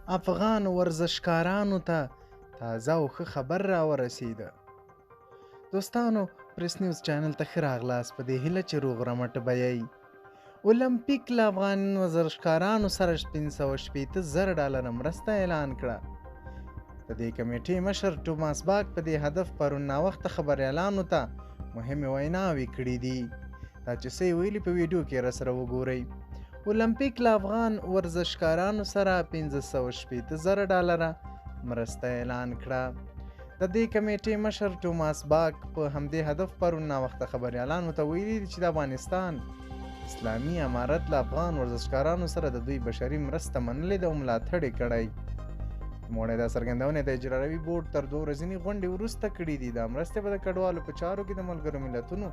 افغان ورزشکارانو ته تازه او ښه خبر راورسېده. دوستانو، پریس نیوز چینل ته ښه راغلاست. په دې هیله چې روغ رمټ به یئ. اولمپیک له افغان ورزشکارانو سره $580,000 مرسته اعلان کړه. د دې کمیټې مشر ټوماس باک په دې هدف پرون ناوخته خبریالانو ته مهمې ویناوې کړې دي. دا چې څه یې ویلي په ویډیو کې راسره وګورئ. اولمپیک له افغان ورزشکارانو سره $580,000 مرسته اعلان کړه. د دې کمیټې مشر ټوماس باک په همدې هدف پرون ناوخته خبریالانو ته ویلي دي چې د افغانستان اسلامي امارت له افغان ورزشکارانو سره د دوی بشري مرسته منلې ده او ملاتړ یې کړی. نوموړی دا څرګندونې د اجرایوي بورډ تر 2 ورځنۍ غونډې وروسته کړي دي. دا مرستې به د کډوالو په چارو کې د ملګرو ملتونو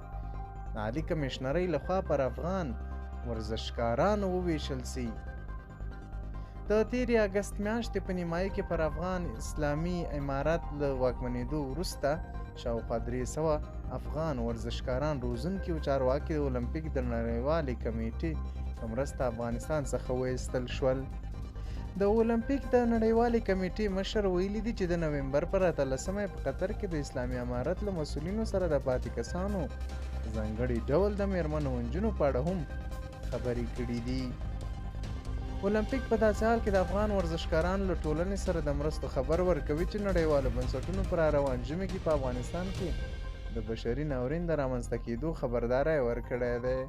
د عالي کمیشنرۍ لخوا پر افغان ورزشکارانو وویشل سي. د تېرې اګست میاشتې په نیمایي کې پر افغان اسلامي امارت له واکمنېدو وروسته شاوخوا 300 افغان ورزشکاران روزونکي او چارواکي د اولمپیک د نړیوالې کمیټې په مرسته افغانستان څخه وایستل شول. د اولمپیک د نړیوالې کمیټې مشر ویلي دي چې د نومبر پر 18 په قطر کې د اسلامي امارت له مسؤلینو سره د پاتې کسانو ځانګړي ډول د میرمنو او نجونو په اړه هم خبرې کړي دي. اولمپیک په داسې حال کې د افغان ورزشکارانو له ټولنې سره د مرستو خبر ورکوي چې نړیوالو بنسټونو پر روان ژمي کې په افغانستان کې د بشري ناورین د رامنځته کېدو خبرداری ورکړی دی.